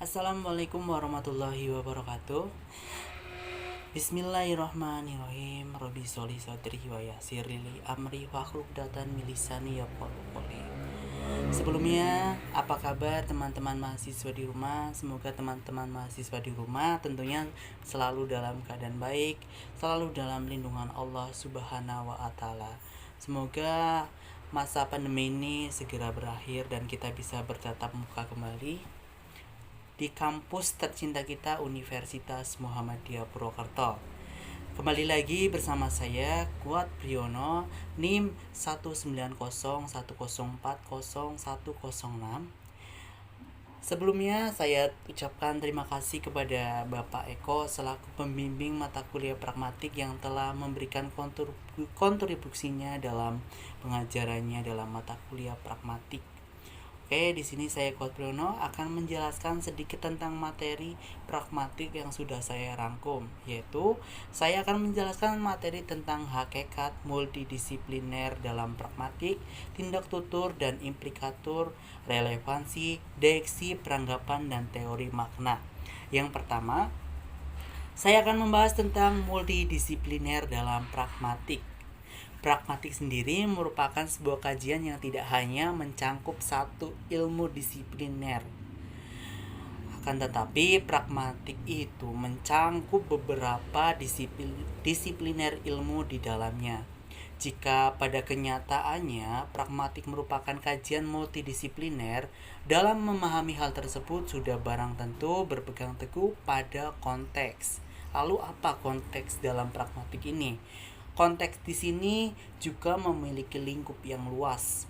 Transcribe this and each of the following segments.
Assalamualaikum warahmatullahi wabarakatuh. Bismillahirrahmanirrahim. Rabbi sholli sadri wa yassir li amri wahlul 'uqdatam min lisani yafqahu qawli. Sebelumnya, apa kabar teman-teman mahasiswa di rumah? Semoga teman-teman mahasiswa di rumah tentunya selalu dalam keadaan baik, selalu dalam lindungan Allah Subhanahu wa taala. Semoga masa pandemi ini segera berakhir dan kita bisa bertatap muka kembali di kampus tercinta kita, Universitas Muhammadiyah Purwokerto. Kembali lagi bersama saya, Kuat Priyono, NIM 19010404006. Sebelumnya saya ucapkan terima kasih kepada Bapak Eko selaku pembimbing mata kuliah pragmatik yang telah memberikan kontribusinya dalam pengajarannya dalam mata kuliah pragmatik. Oke, di sini saya Kuat Priyono akan menjelaskan sedikit tentang materi pragmatik yang sudah saya rangkum, yaitu saya akan menjelaskan materi tentang hakikat multidisipliner dalam pragmatik, tindak tutur dan implikatur, relevansi, deiksi, peranggapan, dan teori makna. Yang pertama, saya akan membahas tentang multidisipliner dalam pragmatik. Pragmatik sendiri merupakan sebuah kajian yang tidak hanya mencangkup satu ilmu disipliner. Akan tetapi, pragmatik itu mencangkup beberapa disipliner ilmu di dalamnya. Jika pada kenyataannya pragmatik merupakan kajian multidisipliner, dalam memahami hal tersebut sudah barang tentu berpegang teguh pada konteks. Lalu apa konteks dalam pragmatik ini? Konteks di sini juga memiliki lingkup yang luas.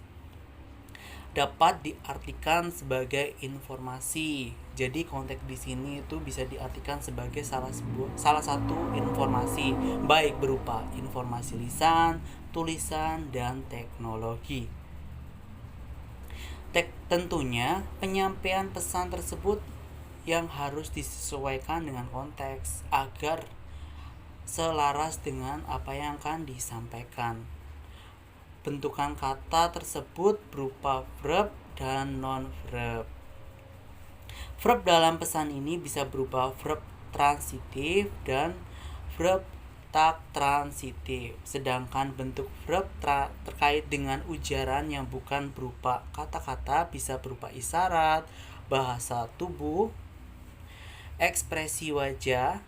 Dapat diartikan sebagai informasi. Jadi konteks di sini itu bisa diartikan sebagai salah satu informasi, baik berupa informasi lisan, tulisan, dan teknologi. Tentunya penyampaian pesan tersebut yang harus disesuaikan dengan konteks agar selaras dengan apa yang akan disampaikan. Bentukan kata tersebut berupa verb dan non-verb. Verb dalam pesan ini bisa berupa verb transitif dan verb tak transitif. Sedangkan bentuk verb terkait dengan ujaran yang bukan berupa kata-kata bisa berupa isyarat, bahasa tubuh, ekspresi wajah,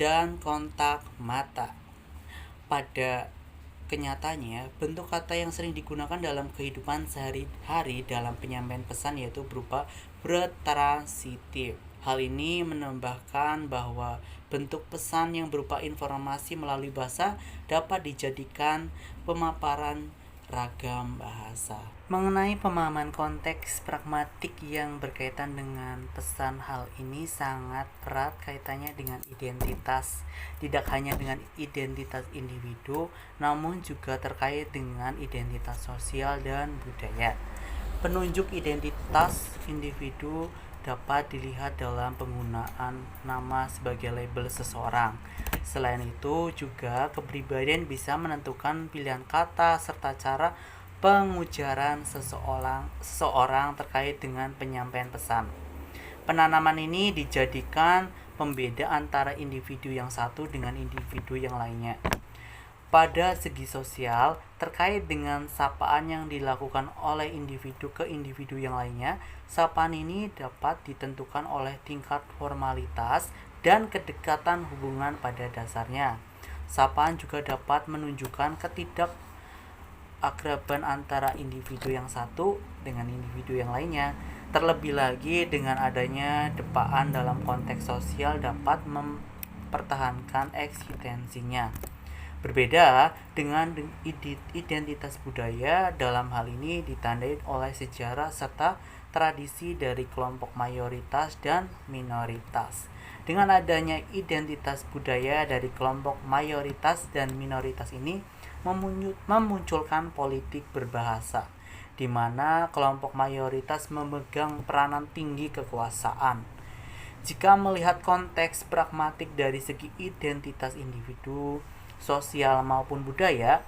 dan kontak mata. Pada kenyataannya, bentuk kata yang sering digunakan dalam kehidupan sehari-hari dalam penyampaian pesan yaitu berupa verb transitif. Hal ini menambahkan bahwa bentuk pesan yang berupa informasi melalui bahasa dapat dijadikan pemaparan ragam bahasa. Mengenai pemahaman konteks pragmatik yang berkaitan dengan pesan, hal ini sangat erat kaitannya dengan identitas. Tidak hanya dengan identitas individu, namun juga terkait dengan identitas sosial dan budaya. Penunjuk identitas individu dapat dilihat dalam penggunaan nama sebagai label seseorang. Selain itu, juga kepribadian bisa menentukan pilihan kata serta cara pengujaran seseorang terkait dengan penyampaian pesan. Penanaman ini dijadikan pembeda antara individu yang satu dengan individu yang lainnya. Pada segi sosial, terkait dengan sapaan yang dilakukan oleh individu ke individu yang lainnya, sapaan ini dapat ditentukan oleh tingkat formalitas dan kedekatan hubungan pada dasarnya. Sapaan juga dapat menunjukkan ketidakakraban antara individu yang satu dengan individu yang lainnya. Terlebih lagi, dengan adanya depaan dalam konteks sosial dapat mempertahankan eksistensinya. Berbeda dengan identitas budaya, dalam hal ini ditandai oleh sejarah serta tradisi dari kelompok mayoritas dan minoritas. Dengan adanya identitas budaya dari kelompok mayoritas dan minoritas ini memunculkan politik berbahasa, di mana kelompok mayoritas memegang peranan tinggi kekuasaan. Jika melihat konteks pragmatik dari segi identitas individu, sosial maupun budaya,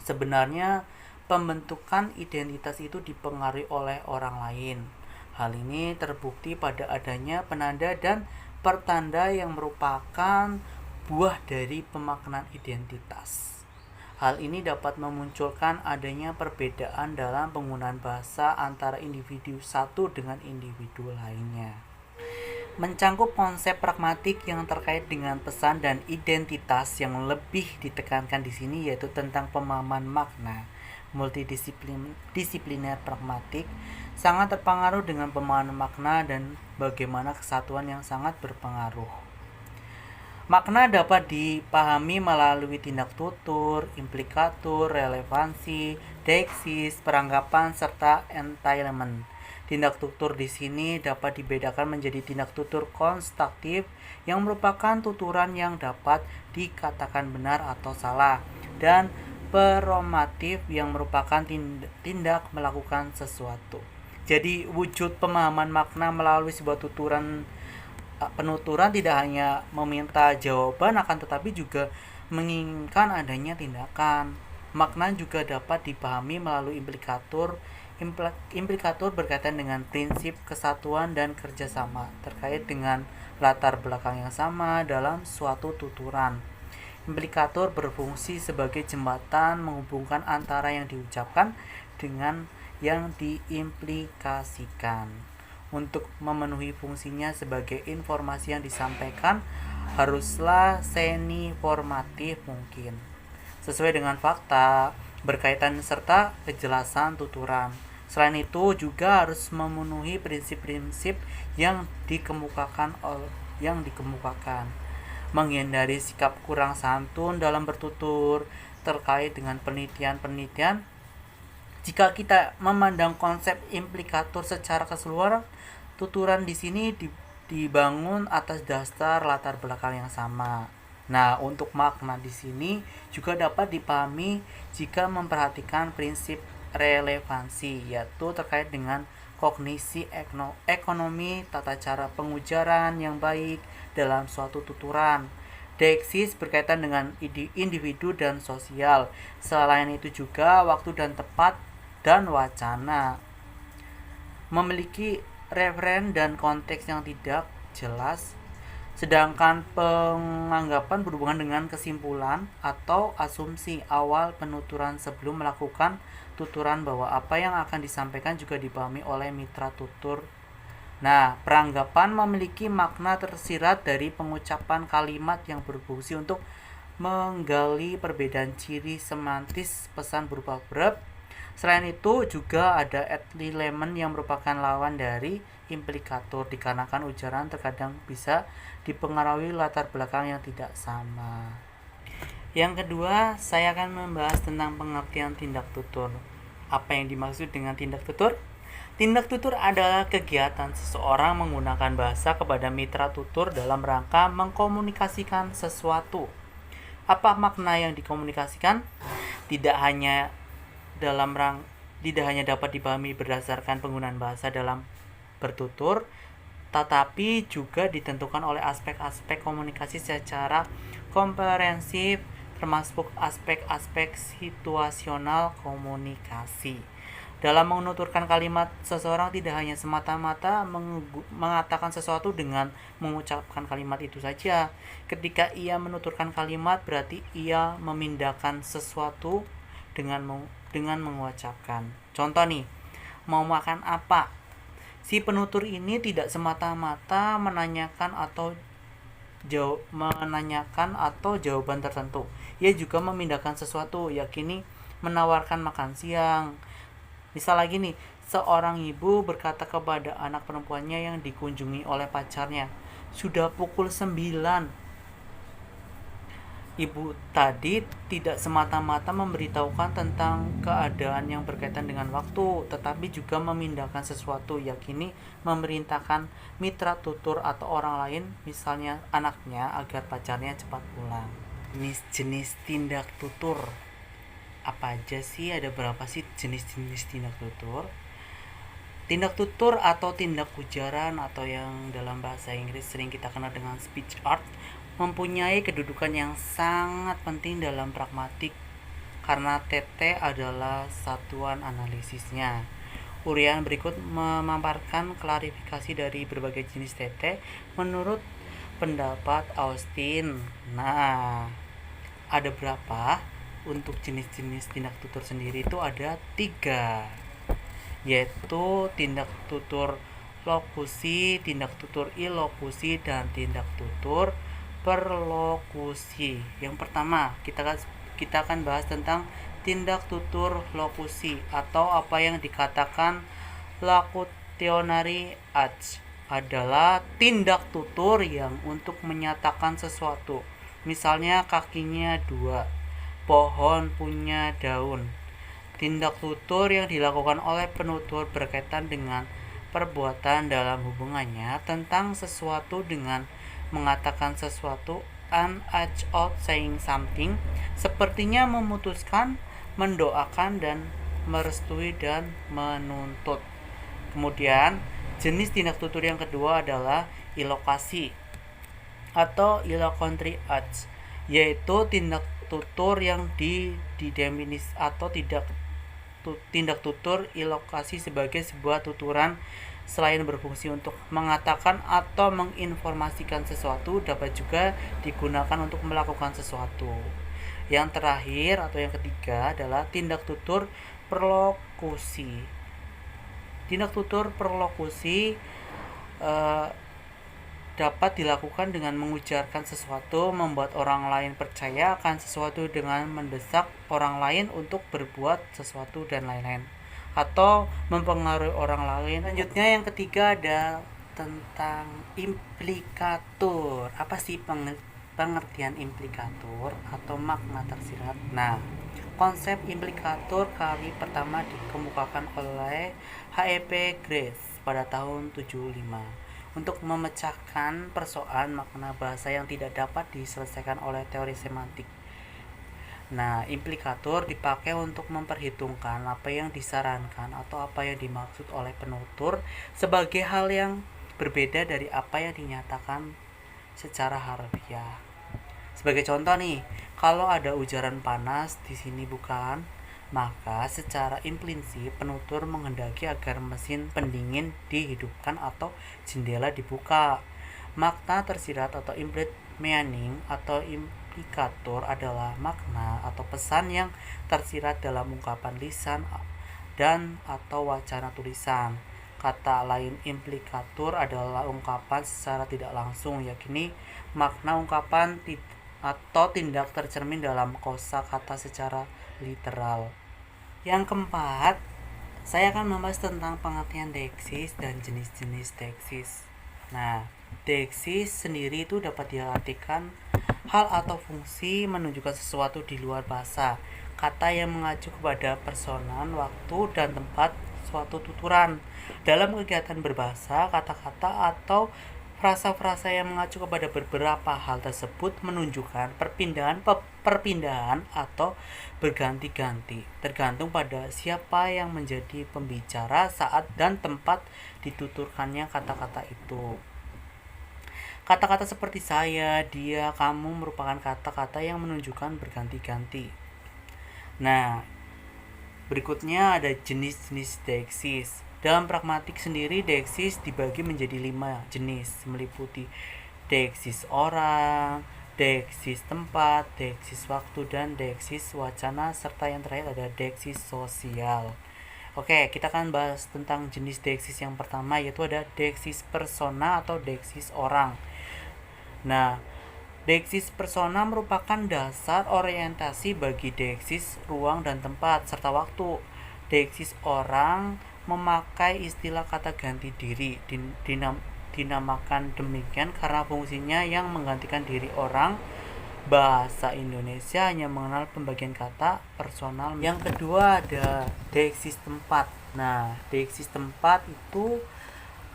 sebenarnya pembentukan identitas itu dipengaruhi oleh orang lain. Hal ini terbukti pada adanya penanda dan pertanda yang merupakan buah dari pemaknaan identitas. Hal ini dapat memunculkan adanya perbedaan dalam penggunaan bahasa antara individu satu dengan individu lainnya. Mencangkup konsep pragmatik yang terkait dengan pesan dan identitas yang lebih ditekankan di sini yaitu tentang pemahaman makna. Multidisipliner pragmatik sangat terpengaruh dengan pemahaman makna dan bagaimana kesatuan yang sangat berpengaruh. Makna dapat dipahami melalui tindak tutur, implikatur, relevansi, deiksis, peranggapan, serta entailment. Tindak tutur di sini dapat dibedakan menjadi tindak tutur konstruktif yang merupakan tuturan yang dapat dikatakan benar atau salah, dan performatif yang merupakan tindak melakukan sesuatu. Jadi wujud pemahaman makna melalui sebuah penuturan tidak hanya meminta jawaban akan tetapi juga menginginkan adanya tindakan. Makna juga dapat dipahami melalui implikatur. Implikatur berkaitan dengan prinsip kesatuan dan kerjasama terkait dengan latar belakang yang sama dalam suatu tuturan. Implikatur berfungsi sebagai jembatan menghubungkan antara yang diucapkan dengan yang diimplikasikan. Untuk memenuhi fungsinya sebagai informasi yang disampaikan, haruslah semi-formatif mungkin, sesuai dengan fakta, berkaitan serta kejelasan tuturan. Selain itu juga harus memenuhi prinsip-prinsip yang dikemukakan, menghindari sikap kurang santun dalam bertutur terkait dengan penelitian. Jika kita memandang konsep implikatur secara keseluruhan, tuturan di sini dibangun atas dasar latar belakang yang sama. Nah, untuk makna di sini juga dapat dipahami jika memperhatikan prinsip relevansi, yaitu terkait dengan kognisi ekonomi, tata cara pengujaran yang baik dalam suatu tuturan. Deiksis berkaitan dengan individu dan sosial. Selain itu juga waktu dan tepat dan wacana. Memiliki referen dan konteks yang tidak jelas, sedangkan penganggapan berhubungan dengan kesimpulan atau asumsi awal penuturan sebelum melakukan tuturan bahwa apa yang akan disampaikan juga dipahami oleh mitra tutur. Nah, peranggapan memiliki makna tersirat dari pengucapan kalimat yang berfungsi untuk menggali perbedaan ciri semantis pesan berupa verb. Selain itu juga ada entailment yang merupakan lawan dari implikatur, dikarenakan ujaran terkadang bisa dipengaruhi latar belakang yang tidak sama. Yang kedua, saya akan membahas tentang pengertian tindak tutur. Apa yang dimaksud dengan tindak tutur? Tindak tutur adalah kegiatan seseorang menggunakan bahasa kepada mitra tutur dalam rangka mengkomunikasikan sesuatu. Apa makna yang dikomunikasikan? Tidak hanya dapat dipahami berdasarkan penggunaan bahasa dalam bertutur, tetapi juga ditentukan oleh aspek-aspek komunikasi secara komprehensif, termasuk aspek-aspek situasional komunikasi. Dalam menuturkan kalimat, seseorang tidak hanya semata-mata mengatakan sesuatu dengan mengucapkan kalimat itu saja. Ketika ia menuturkan kalimat, berarti ia memindahkan sesuatu dengan mengucapkan. Contoh nih, mau makan apa? Si penutur ini tidak semata-mata menanyakan atau jawaban tertentu. Ia juga memindahkan sesuatu, yakni menawarkan makan siang. Misal lagi nih, seorang ibu berkata kepada anak perempuannya yang dikunjungi oleh pacarnya, "Sudah pukul 9. Ibu tadi tidak semata-mata memberitahukan tentang keadaan yang berkaitan dengan waktu, tetapi juga memindahkan sesuatu, yakni memerintahkan mitra tutur atau orang lain, misalnya anaknya, agar pacarnya cepat pulang. Jenis tindak tutur apa aja sih? Ada berapa sih jenis-jenis tindak tutur? Tindak tutur atau tindak ujaran atau yang dalam bahasa Inggris sering kita kenal dengan speech art mempunyai kedudukan yang sangat penting dalam pragmatik karena TT adalah satuan analisisnya. Urian berikut memaparkan klarifikasi dari berbagai jenis tete menurut pendapat Austin. Nah, ada berapa? Untuk jenis-jenis tindak tutur sendiri itu ada 3, yaitu tindak tutur lokusi, tindak tutur ilokusi, dan tindak tutur perlokusi. Yang pertama, kita akan bahas tentang tindak tutur lokusi atau apa yang dikatakan locutionary acts adalah tindak tutur yang untuk menyatakan sesuatu. Misalnya kakinya 2, pohon punya daun. Tindak tutur yang dilakukan oleh penutur berkaitan dengan perbuatan dalam hubungannya tentang sesuatu dengan mengatakan sesuatu. An act of saying something sepertinya memutuskan, mendoakan, dan merestui dan menuntut. Kemudian jenis tindak tutur yang kedua adalah ilokasi atau ilocontry acts, yaitu tindak tutur yang didefinis atau tindak tutur ilokasi sebagai sebuah tuturan selain berfungsi untuk mengatakan atau menginformasikan sesuatu, dapat juga digunakan untuk melakukan sesuatu. Yang terakhir atau yang ketiga adalah tindak tutur perlokusi. Tindak tutur perlokusi dapat dilakukan dengan mengujarkan sesuatu, membuat orang lain percaya akan sesuatu dengan mendesak orang lain untuk berbuat sesuatu dan lain-lain, atau mempengaruhi orang lain. Selanjutnya yang ketiga ada tentang implikatur. Apa sih pengertian implikatur atau makna tersirat? Nah, konsep implikatur kali pertama dikemukakan oleh H.E.P. Grace pada tahun 75 untuk memecahkan persoalan makna bahasa yang tidak dapat diselesaikan oleh teori semantik. Nah, implikatur dipakai untuk memperhitungkan apa yang disarankan atau apa yang dimaksud oleh penutur sebagai hal yang berbeda dari apa yang dinyatakan secara harfiah. Sebagai contoh nih, kalau ada ujaran panas di sini bukan, maka secara implisit penutur menghendaki agar mesin pendingin dihidupkan atau jendela dibuka. Makna tersirat atau implicit meaning atau implikatur adalah makna atau pesan yang tersirat dalam ungkapan lisan dan atau wacana tulisan. Kata lain, implikatur adalah ungkapan secara tidak langsung, yakni makna ungkapan atau tindak tercermin dalam kosakata secara literal. Yang keempat, saya akan membahas tentang pengertian deiksis dan jenis-jenis deiksis. Nah, deiksis sendiri itu dapat diartikan hal atau fungsi menunjukkan sesuatu di luar bahasa. Kata yang mengacu kepada personan, waktu, dan tempat suatu tuturan. Dalam kegiatan berbahasa, kata-kata atau frasa-frasa yang mengacu kepada beberapa hal tersebut menunjukkan perpindahan atau berganti-ganti, tergantung pada siapa yang menjadi pembicara saat dan tempat dituturkannya kata-kata itu. Kata-kata seperti saya, dia, kamu merupakan kata-kata yang menunjukkan berganti-ganti. Nah, berikutnya ada jenis-jenis deiksis. Dalam pragmatik sendiri, deiksis dibagi menjadi 5 jenis, meliputi deiksis orang, deiksis tempat, deiksis waktu, dan deiksis wacana, serta yang terakhir ada deiksis sosial. Oke, kita akan bahas tentang jenis deiksis yang pertama, yaitu ada deiksis persona atau deiksis orang. Nah, deiksis persona merupakan dasar orientasi bagi deiksis ruang dan tempat serta waktu. Deiksis orang memakai istilah kata ganti diri, dinamakan demikian karena fungsinya yang menggantikan diri orang. Bahasa Indonesia hanya mengenal pembagian kata personal. Yang kedua ada deiksis tempat. Nah, deiksis tempat itu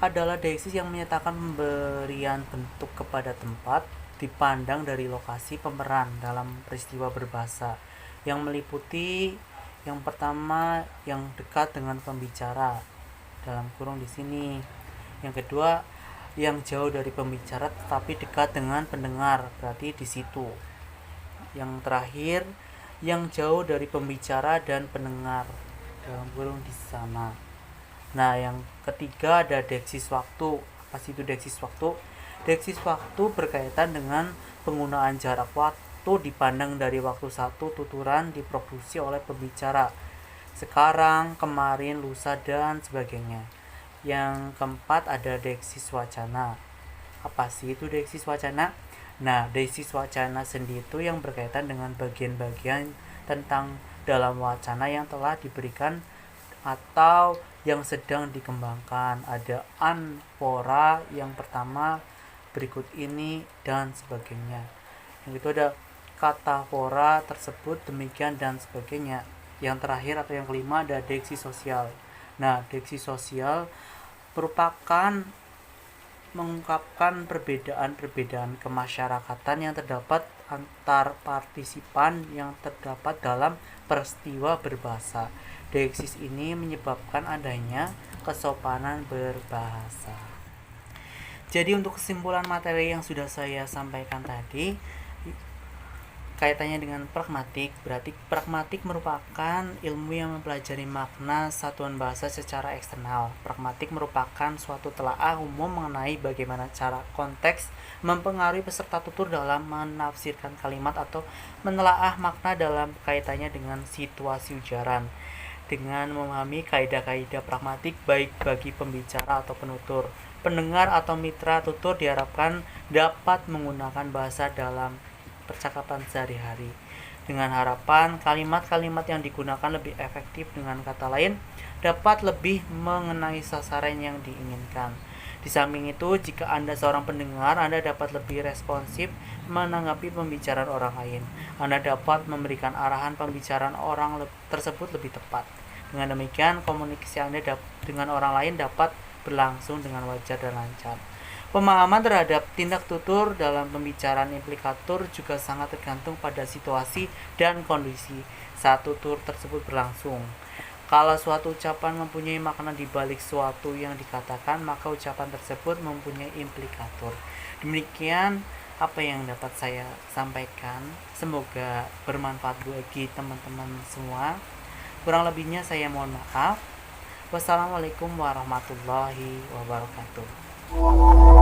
adalah deiksis yang menyatakan pemberian bentuk kepada tempat dipandang dari lokasi pemeran dalam peristiwa berbahasa, yang meliputi yang pertama yang dekat dengan pembicara dalam kurung di sini. Yang kedua yang jauh dari pembicara tetapi dekat dengan pendengar, berarti di situ. Yang terakhir yang jauh dari pembicara dan pendengar dalam kurung di sana. Nah, yang ketiga ada deksis waktu. Apa sih itu deksis waktu? Deksis waktu berkaitan dengan penggunaan jarak waktu dipandang dari waktu satu tuturan diproduksi oleh pembicara. Sekarang, kemarin, lusa, dan sebagainya. Yang keempat ada deksis wacana. Apa sih itu deksis wacana? Nah, deksis wacana sendiri itu yang berkaitan dengan bagian-bagian tentang dalam wacana yang telah diberikan atau yang sedang dikembangkan. Ada anfora yang pertama, berikut ini, dan sebagainya. Yang itu ada katafora tersebut, demikian, dan sebagainya. Yang terakhir atau yang kelima ada deksis sosial. Nah, deksis sosial merupakan mengungkapkan perbedaan-perbedaan kemasyarakatan yang terdapat antar partisipan yang terdapat dalam peristiwa berbahasa. Deksis ini menyebabkan adanya kesopanan berbahasa. Jadi untuk kesimpulan materi yang sudah saya sampaikan tadi, kaitannya dengan pragmatik, berarti pragmatik merupakan ilmu yang mempelajari makna satuan bahasa secara eksternal. Pragmatik merupakan suatu telaah umum mengenai bagaimana cara konteks mempengaruhi peserta tutur dalam menafsirkan kalimat atau menelaah makna dalam kaitannya dengan situasi ujaran. Dengan memahami kaidah-kaidah pragmatik baik bagi pembicara atau penutur, pendengar atau mitra tutur diharapkan dapat menggunakan bahasa dalam percakapan sehari-hari dengan harapan kalimat-kalimat yang digunakan lebih efektif, dengan kata lain dapat lebih mengenai sasaran yang diinginkan. Di samping itu, jika Anda seorang pendengar, Anda dapat lebih responsif menanggapi pembicaraan orang lain. Anda dapat memberikan arahan pembicaraan orang tersebut lebih tepat. Dengan demikian, komunikasi Anda dengan orang lain dapat berlangsung dengan wajar dan lancar. Pemahaman terhadap tindak tutur dalam pembicaraan implikatur juga sangat tergantung pada situasi dan kondisi saat tutur tersebut berlangsung. Kalau suatu ucapan mempunyai makna di balik suatu yang dikatakan, maka ucapan tersebut mempunyai implikatur. Demikian apa yang dapat saya sampaikan. Semoga bermanfaat bagi teman-teman semua. Kurang lebihnya saya mohon maaf. Wassalamualaikum warahmatullahi wabarakatuh.